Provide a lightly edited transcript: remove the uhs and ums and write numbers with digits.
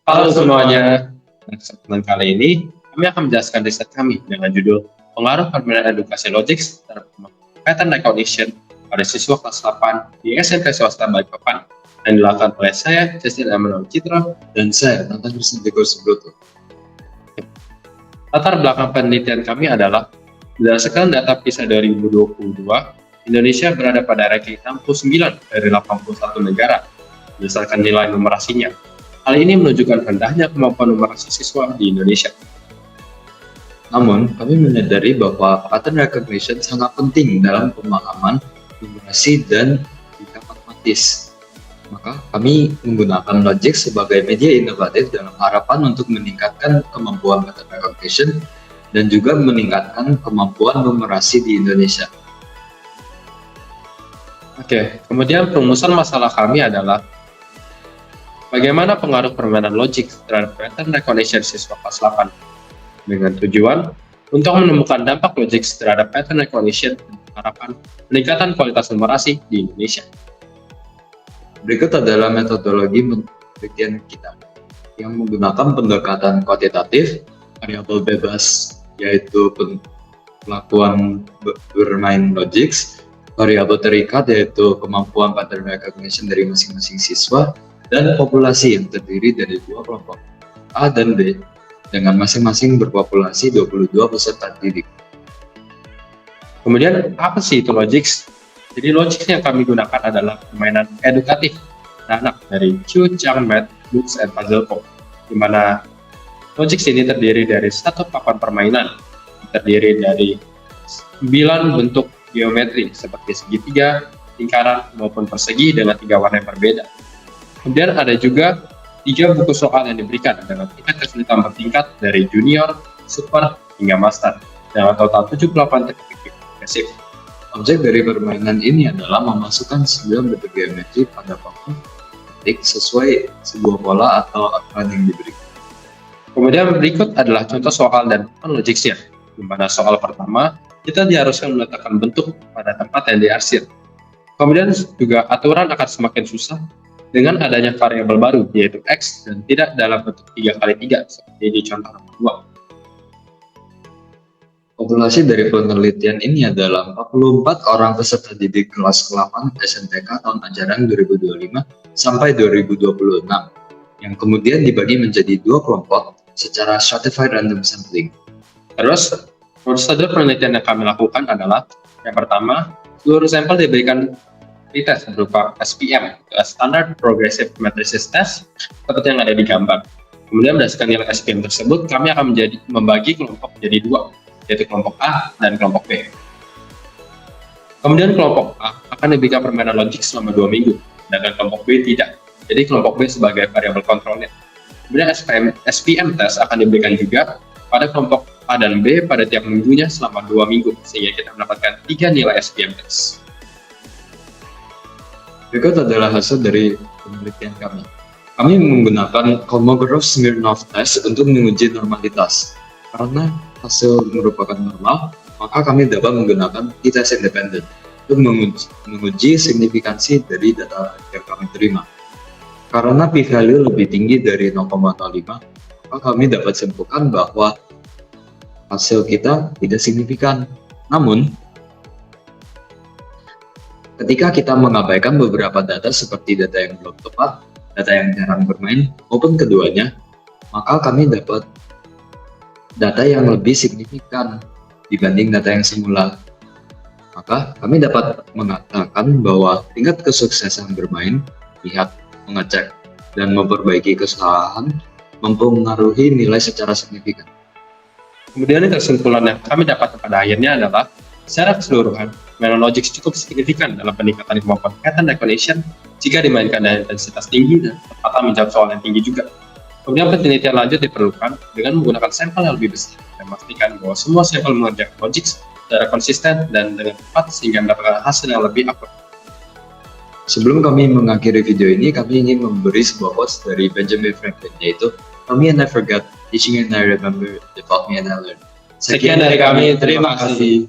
Halo semuanya, pada kesempatan kali ini kami akan menjelaskan riset kami dengan judul Pengaruh Permainan Edukasi Logik terhadap Pattern Recognition pada siswa kelas 8 di SMP Swasta Balikpapan yang dilakukan oleh saya, Justin Emmanuel Citra, Dan saya, Nathan Krisnandiko Subroto. Latar belakang penelitian kami adalah berdasarkan data PISA 2022, Indonesia berada pada ranking 69 dari 81 negara berdasarkan nilai numerasinya. Hal ini menunjukkan rendahnya kemampuan numerasi siswa di Indonesia. Namun, kami menyadari bahwa pattern recognition sangat penting dalam pemahaman numerasi dan tingkat matematis. Maka, kami menggunakan Logix sebagai media inovatif dalam harapan untuk meningkatkan kemampuan pattern recognition dan juga meningkatkan kemampuan numerasi di Indonesia. Oke, kemudian perumusan masalah kami adalah bagaimana pengaruh permainan logik terhadap pattern recognition siswa kelas 8 dengan tujuan untuk menemukan dampak logik terhadap pattern recognition dan harapan peningkatan kualitas numerasi di Indonesia. Berikut adalah metodologi penelitian kita yang menggunakan pendekatan kuantitatif, variabel bebas yaitu pelakuan bermain Logix, variabel terikat yaitu kemampuan pattern recognition dari masing-masing siswa, dan populasi yang terdiri dari dua kelompok A dan B dengan masing-masing berpopulasi 22 peserta didik. Kemudian apa sih itu Logix? Jadi Logix yang kami gunakan adalah permainan edukatif anak dari Q, Chang, Math, Books, and Puzzle Pop, di mana Logix ini terdiri dari satu papan permainan, terdiri dari 9 bentuk geometri seperti segitiga, lingkaran, maupun persegi dengan 3 warna yang berbeda. Kemudian ada juga 3 buku soal yang diberikan dengan tingkat kesulitan bertingkat dari junior, super, hingga master, dengan total 78 teknik progresif. Objek dari permainan ini adalah memasukkan 9 bentuk geometri pada papan ketik sesuai sebuah pola atau aturan yang diberikan. Kemudian berikut adalah contoh soal dan Logixnya, di mana soal pertama kita diharuskan meletakkan bentuk pada tempat yang diarsir. Kemudian juga aturan akan semakin susah dengan adanya variabel baru yaitu X dan tidak dalam bentuk 3x3 seperti di contoh nomor 2. Populasi dari penelitian ini adalah 44 orang peserta didik kelas 8 SMTK tahun ajaran 2025 sampai 2026 yang kemudian dibagi menjadi 2 kelompok secara stratified random sampling. Terus, prosedur penelitian yang kami lakukan adalah yang pertama, seluruh sampel diberikan tes berupa SPM, Standard Progressive Matrices Test, seperti yang ada di gambar. Kemudian berdasarkan nilai SPM tersebut, kami akan membagi kelompok menjadi 2, yaitu kelompok A dan kelompok B. Kemudian kelompok A akan diberikan permainan logik selama 2 minggu, sedangkan kelompok B tidak. Jadi kelompok B sebagai variabel kontrolnya. Kemudian SPM test akan diberikan juga pada kelompok A dan B pada tiap minggunya selama 2 minggu, sehingga kita mendapatkan 3 nilai SPM test. Berikut adalah hasil dari penelitian kami. Kami menggunakan Kolmogorov-Smirnov test untuk menguji normalitas. Karena hasil merupakan normal, maka kami dapat menggunakan t-test independen untuk menguji signifikansi dari data yang kami terima. Karena p-value lebih tinggi dari 0,05, maka kami dapat simpulkan bahwa hasil kita tidak signifikan. Namun, ketika kita mengabaikan beberapa data seperti data yang belum tepat, data yang jarang bermain, maupun keduanya, maka kami dapat data yang lebih signifikan dibanding data yang semula. Maka kami dapat mengatakan bahwa tingkat kesuksesan bermain, lihat, mengecek, dan memperbaiki kesalahan mempengaruhi nilai secara signifikan. Kemudian kesimpulan yang kami dapat pada akhirnya adalah secara keseluruhan, permainan Logix cukup signifikan dalam peningkatan kemampuan pattern recognition jika dimainkan dengan intensitas tinggi dan tepatan menjawab soal yang tinggi juga. Kemudian penelitian lanjut diperlukan dengan menggunakan sampel yang lebih besar dan memastikan bahwa semua sampel mengerjakan Logix secara konsisten dan dengan tepat sehingga mendapatkan hasil yang lebih akurat. Sebelum kami mengakhiri video ini, kami ingin memberi sebuah quotes dari Benjamin Franklin, yaitu "Taught me and I forgot, teaching and I remember, they taught me and I learned." Sekian dari kami, terima kasih.